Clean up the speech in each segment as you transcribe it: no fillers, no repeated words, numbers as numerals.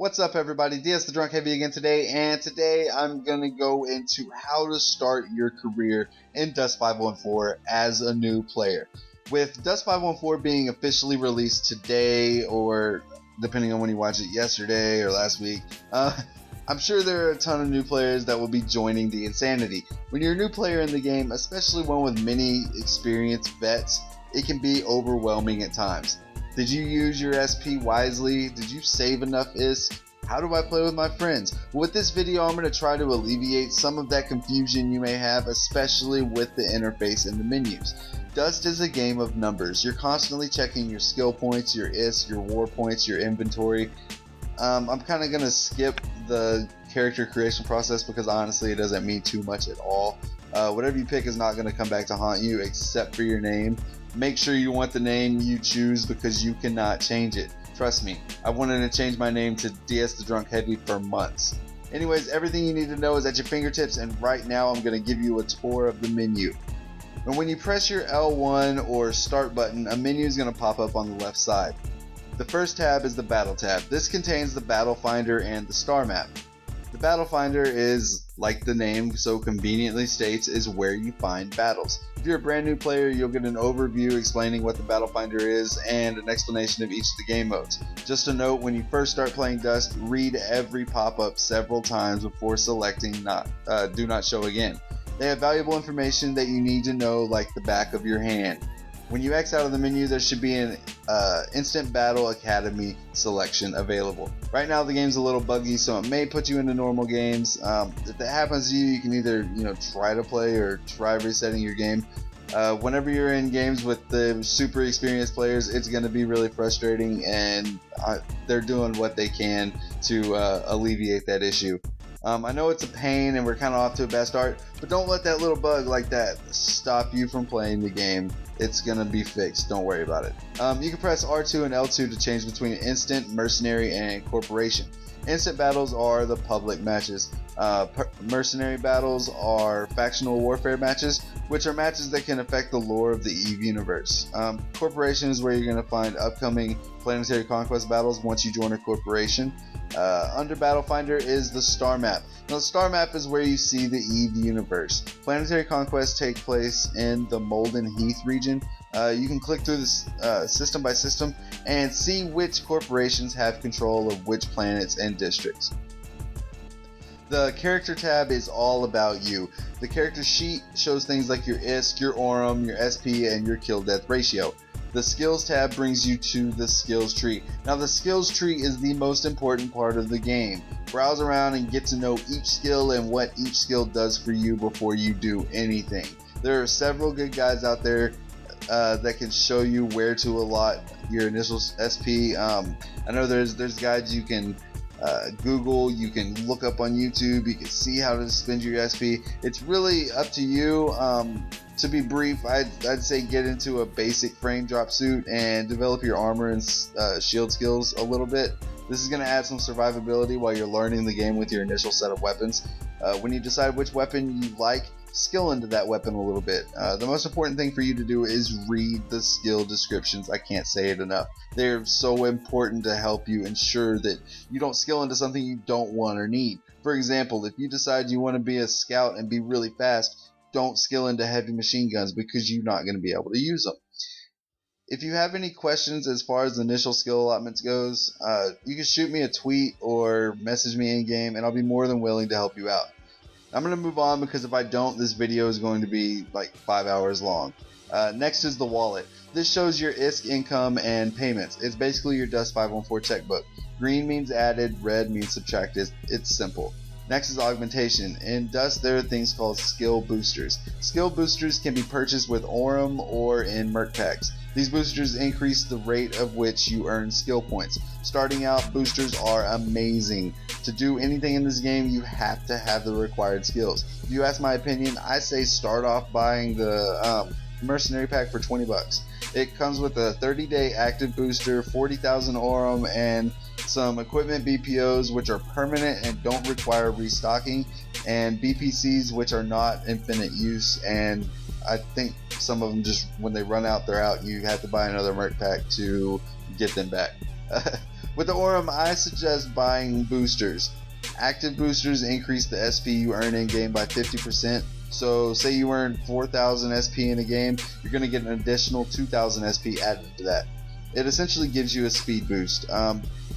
What's up, everybody? DS the Drunk Heavy again today, and today I'm going to go into how to start your career in Dust 514 as a new player. With Dust 514 being officially released today, or depending on when you watch it, yesterday or last week, I'm sure there are a ton of new players that will be joining the insanity. When you're a new player in the game, especially one with many experienced vets, it can be overwhelming at times. Did you use your SP wisely? Did you save enough ISK? How do I play with my friends? Well, with this video, I'm going to try to alleviate some of that confusion you may have, especially with the interface and the menus. Dust is a game of numbers. You're constantly checking your skill points, your ISK, your war points, your inventory. I'm kind of going to skip the character creation process because honestly it doesn't mean too much at all. Whatever you pick is not going to come back to haunt you except for your name. Make sure you want the name you choose because you cannot change it. Trust me, I wanted to change my name to DS the Drunk Heavy for months. Anyways, everything you need to know is at your fingertips, and right now I'm going to give you a tour of the menu. And when you press your L1 or start button, a menu is going to pop up on the left side. The first tab is the Battle tab. This contains the Battle Finder and the star map. The Battle Finder is, like the name so conveniently states, is where you find battles. If you're a brand new player, you'll get an overview explaining what the Battle Finder is and an explanation of each of the game modes. Just a note, when you first start playing Dust, read every pop-up several times before selecting Do Not Show Again. They have valuable information that you need to know, like the back of your hand. When you X out of the menu, there should be an Instant Battle Academy selection available. Right now the game's a little buggy, so it may put you into normal games. If that happens to you, you can either try to play or try resetting your game. Whenever you're in games with the super experienced players, it's going to be really frustrating, and they're doing what they can to alleviate that issue. I know it's a pain and we're kind of off to a bad start, but don't let that little bug like that stop you from playing the game. It's gonna be fixed, don't worry about it. You can press R2 and L2 to change between Instant, Mercenary, and Corporation. Instant battles are the public matches. Mercenary battles are factional warfare matches, which are matches that can affect the lore of the EVE universe. Corporation is where you're going to find upcoming Planetary Conquest battles once you join a corporation. Under Battle Finder is the star map. Now, the star map is where you see the EVE universe. Planetary Conquest take place in the Molden Heath region. You can click through this system by system and see which corporations have control of which planets and districts. The character tab is all about you. The character sheet shows things like your ISK, your Aurum, your SP, and your kill death ratio. The skills tab brings you to the skills tree. Now, the skills tree is the most important part of the game. Browse around and get to know each skill and what each skill does for you before you do anything. There are several good guides out there that can show you where to allot your initial SP. I know there's guides you can Google, you can look up on YouTube, you can see how to spend your SP. It's really up to you. To be brief, I'd say get into a basic frame drop suit and develop your armor and shield skills a little bit. This is going to add some survivability while you're learning the game with your initial set of weapons. When you decide which weapon you like, skill into that weapon a little bit. The most important thing for you to do is read the skill descriptions. I can't say it enough. They're so important to help you ensure that you don't skill into something you don't want or need. For example, if you decide you want to be a scout and be really fast, don't skill into heavy machine guns because you're not going to be able to use them. If you have any questions as far as the initial skill allotments goes, you can shoot me a tweet or message me in game, and I'll be more than willing to help you out. I'm going to move on because if I don't, this video is going to be like 5 hours long. Next is the wallet. This shows your ISK income and payments. It's basically your Dust 514 checkbook. Green means added, red means subtracted. It's simple. Next is augmentation. In Dust, there are things called skill boosters. Skill boosters can be purchased with Aurum or in merc packs. These boosters increase the rate of which you earn skill points. Starting out, boosters are amazing. To do anything in this game, you have to have the required skills. If you ask my opinion, I say start off buying the Mercenary pack for 20 bucks. It comes with a 30-day active booster, 40,000 Aurum, and some equipment BPOs which are permanent and don't require restocking, and BPCs which are not infinite use, and I think some of them just when they run out, they're out. You have to buy another merc pack to get them back. With the Aurum, I suggest buying boosters. Active boosters increase the SP you earn in game by 50%. So say you earn 4,000 SP in a game, you're going to get an additional 2,000 SP added to that. It essentially gives you a speed boost.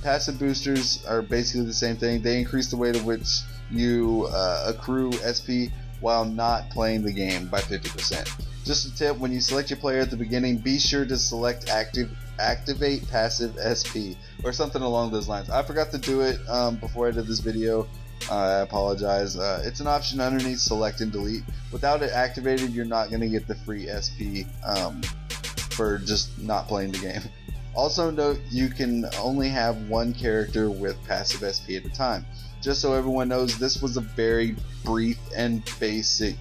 Passive boosters are basically the same thing. They increase the rate at which you accrue SP while not playing the game by 50%. Just a tip, when you select your player at the beginning, be sure to select activate passive SP or something along those lines. I forgot to do it before I did this video. I apologize. It's an option underneath select and delete. Without it activated, you're not going to get the free SP for just not playing the game. Also note, you can only have one character with passive SP at a time. Just so everyone knows, this was a very brief and basic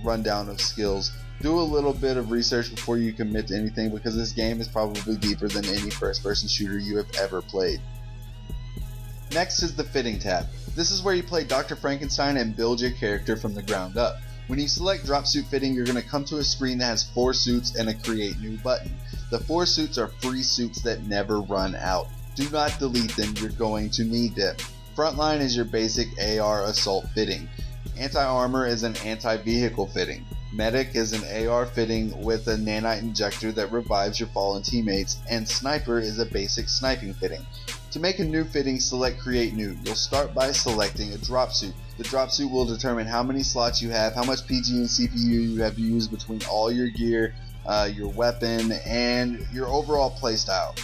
rundown of skills. Do a little bit of research before you commit to anything, because this game is probably deeper than any first-person shooter you have ever played. Next is the Fitting tab. This is where you play Dr. Frankenstein and build your character from the ground up. When you select Drop Suit Fitting, you're going to come to a screen that has 4 suits and a Create New button. The 4 suits are free suits that never run out. Do not delete them, you're going to need them. Frontline is your basic AR assault fitting. Anti-armor is an anti-vehicle fitting. Medic is an AR fitting with a nanite injector that revives your fallen teammates, and Sniper is a basic sniping fitting. To make a new fitting, select Create New. You'll start by selecting a drop suit. The drop suit will determine how many slots you have, how much PG and CPU you have to use between all your gear, your weapon, and your overall playstyle.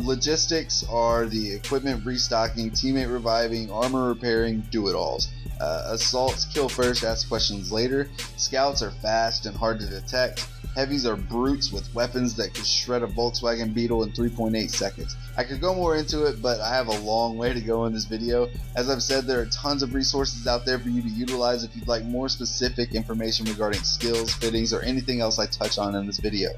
Logistics are the equipment restocking, teammate reviving, armor repairing, do-it-alls. Assaults kill first, ask questions later. Scouts are fast and hard to detect. Heavies are brutes with weapons that could shred a Volkswagen Beetle in 3.8 seconds. I could go more into it, but I have a long way to go in this video. As I've said, there are tons of resources out there for you to utilize if you'd like more specific information regarding skills, fittings, or anything else I touch on in this video.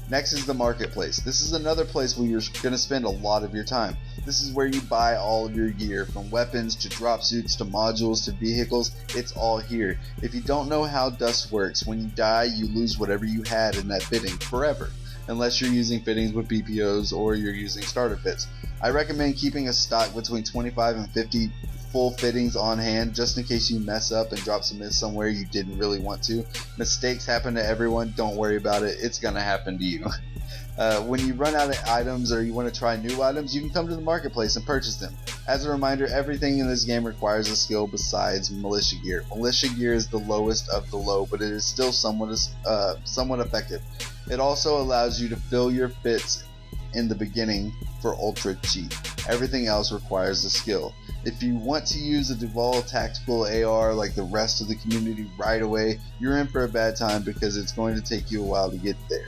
Next is the marketplace. This is another place where you're going to spend a lot of your time. This is where you buy all of your gear, from weapons to drop suits to modules to vehicles. It's all here. If you don't know how Dust works, when you die you lose whatever you had in that fitting forever, unless you're using fittings with BPOs or you're using starter fits. I recommend keeping a stock between 25 and 50 full fittings on hand, just in case you mess up and drop some in somewhere you didn't really want to. Mistakes happen to everyone, don't worry about it, it's gonna happen to you. When you run out of items or you want to try new items, you can come to the marketplace and purchase them. As a reminder, everything in this game requires a skill besides militia gear. Militia gear is the lowest of the low, but it is still somewhat effective. It also allows you to fill your fits in the beginning for ultra cheap. Everything else requires a skill. If you want to use a Duval tactical AR like the rest of the community right away, you're in for a bad time, because it's going to take you a while to get there.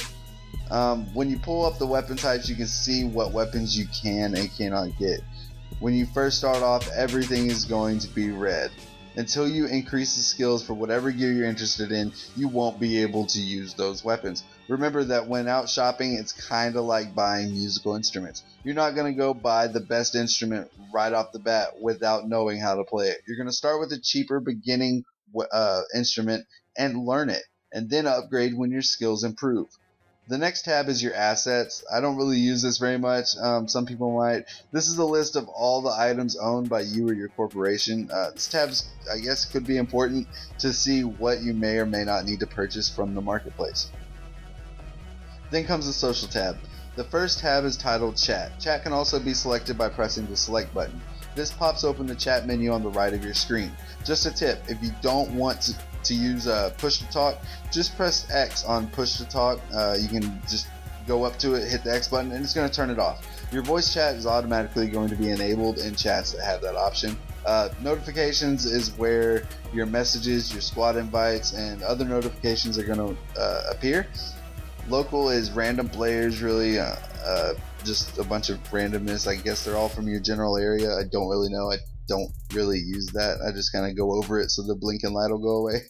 When you pull up the weapon types, you can see what weapons you can and cannot get. When you first start off, everything is going to be red. Until you increase the skills for whatever gear you're interested in, you won't be able to use those weapons. Remember that when out shopping, it's kinda like buying musical instruments. You're not going to go buy the best instrument right off the bat without knowing how to play it. You're going to start with a cheaper beginning instrument and learn it, and then upgrade when your skills improve. The next tab is your assets. I don't really use this very much. Some people might. This is a list of all the items owned by you or your corporation. This tab, I guess, could be important to see what you may or may not need to purchase from the marketplace. Then comes the social tab. The first tab is titled Chat. Chat can also be selected by pressing the select button. This pops open the chat menu on the right of your screen. Just a tip, if you don't want to use push to talk, just press X on push to talk. You can just go up to it, hit the X button, and it's going to turn it off. Your voice chat is automatically going to be enabled in chats that have that option. Notifications is where your messages, your squad invites, and other notifications are going to appear. Local is random players, really, just a bunch of randomness. I guess they're all from your general area. I don't really know. I don't really use that. I just kind of go over it so the blinking light will go away.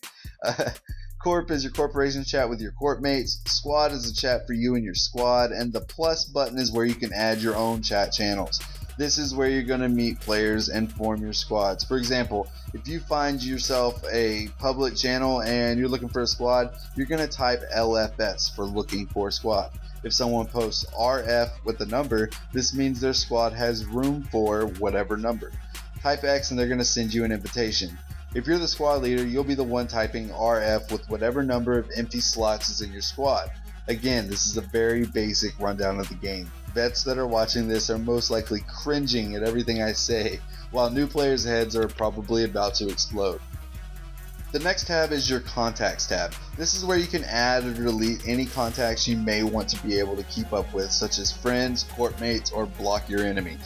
Corp is your corporation chat with your corp mates. Squad is a chat for you and your squad, and the plus button is where you can add your own chat channels. This is where you're going to meet players and form your squads. For example, if you find yourself a public channel and you're looking for a squad, you're going to type LFS for looking for squad. If someone posts RF with a number, this means their squad has room for whatever number. Type X and they're going to send you an invitation. If you're the squad leader, you'll be the one typing RF with whatever number of empty slots is in your squad. Again, this is a very basic rundown of the game. Vets that are watching this are most likely cringing at everything I say, while new players' heads are probably about to explode. The next tab is your Contacts tab. This is where you can add or delete any contacts you may want to be able to keep up with, such as friends, courtmates, or block your enemy.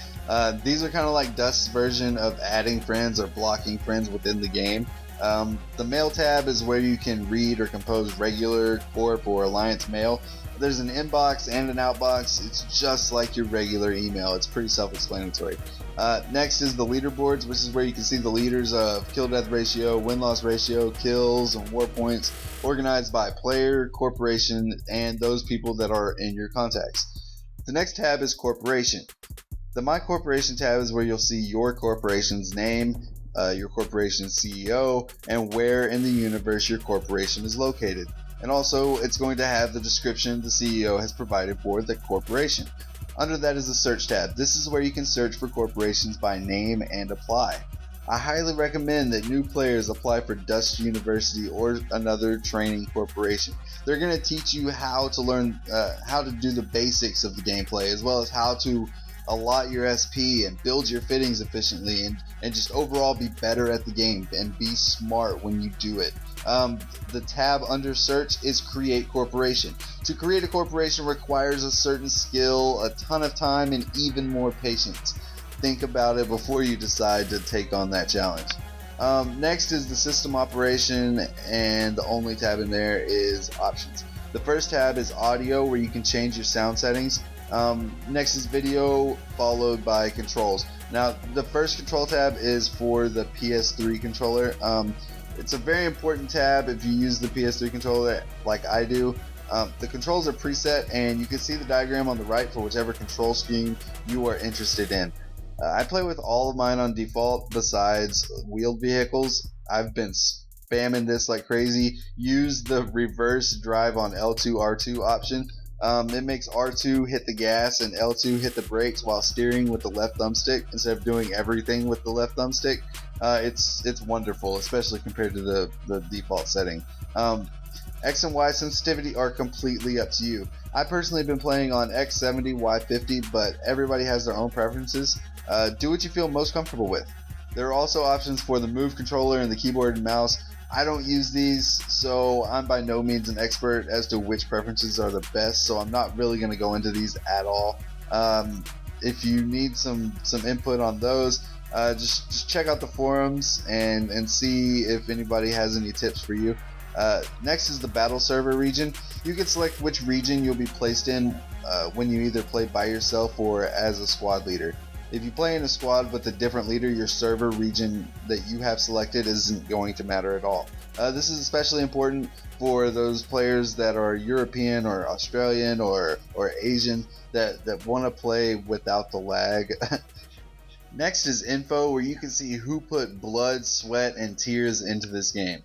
These are kind of like Dust's version of adding friends or blocking friends within the game. The Mail tab is where you can read or compose regular, corp, or alliance mail. There's an inbox and an outbox. It's just like your regular email. It's pretty self-explanatory. Next is the leaderboards, which is where you can see the leaders of kill-death ratio, win-loss ratio, kills, and war points, organized by player, corporation, and those people that are in your contacts. The next tab is Corporation. The My Corporation tab is where you'll see your corporation's name, your corporation's CEO, and where in the universe your corporation is located. And also, it's going to have the description the CEO has provided for the corporation. Under that is the Search tab. This is where you can search for corporations by name and apply. I highly recommend that new players apply for Dust University or another training corporation. They're going to teach you how to learn how to do the basics of the gameplay, as well as how to allot your SP and build your fittings efficiently, and just overall be better at the game and be smart when you do it. The tab under Search is Create Corporation. To create a corporation requires a certain skill, a ton of time, and even more patience. Think about it before you decide to take on that challenge. Next is the System Operation, and the only tab in there is Options. The first tab is Audio, where you can change your sound settings. Next is Video, followed by Controls. Now, the first control tab is for the PS3 controller. It's a very important tab if you use the PS3 controller like I do. The controls are preset, and you can see the diagram on the right for whichever control scheme you are interested in. I play with all of mine on default besides wheeled vehicles. I've been spamming this like crazy. Use the reverse drive on L2 R2 option. It makes R2 hit the gas and L2 hit the brakes while steering with the left thumbstick instead of doing everything with the left thumbstick. It's wonderful, especially compared to the default setting. X and Y sensitivity are completely up to you. I personally have been playing on X70, Y50, but everybody has their own preferences. Do what you feel most comfortable with. There are also options for the Move controller and the keyboard and mouse. I don't use these, so I'm by no means an expert as to which preferences are the best, so I'm not really going to go into these at all. If you need some input on those, just check out the forums and see if anybody has any tips for you. Next is the Battle Server region. You can select which region you'll be placed in when you either play by yourself or as a squad leader. If you play in a squad with a different leader, your server region that you have selected isn't going to matter at all. This is especially important for those players that are European or Australian or Asian that want to play without the lag. Next is Info, where you can see who put blood, sweat, and tears into this game.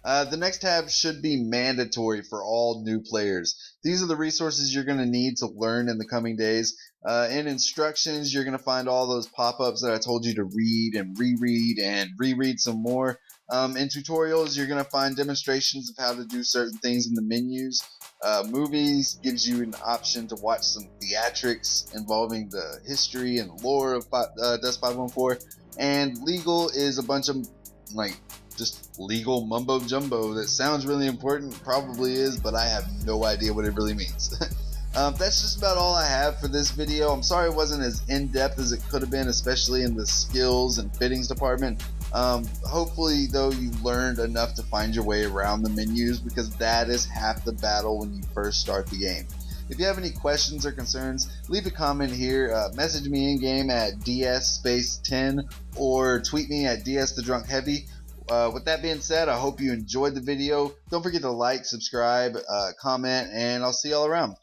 The next tab should be mandatory for all new players. These are the resources you're going to need to learn in the coming days. In instructions, you're going to find all those pop-ups that I told you to read and reread some more. In tutorials, you're going to find demonstrations of how to do certain things in the menus. Movies gives you an option to watch some theatrics involving the history and lore of Dust 514. And legal is a bunch of just legal mumbo jumbo that sounds really important, probably is, but I have no idea what it really means. That's just about all I have for this video. I'm sorry it wasn't as in-depth as it could have been, especially in the skills and fittings department. Hopefully though you learned enough to find your way around the menus, because that is half the battle when you first start the game. If you have any questions or concerns, leave a comment here, message me in game at ds_10 or tweet me at dsthedrunkheavy. With that being said, I hope you enjoyed the video. Don't forget to like, subscribe, comment, and I'll see y'all around.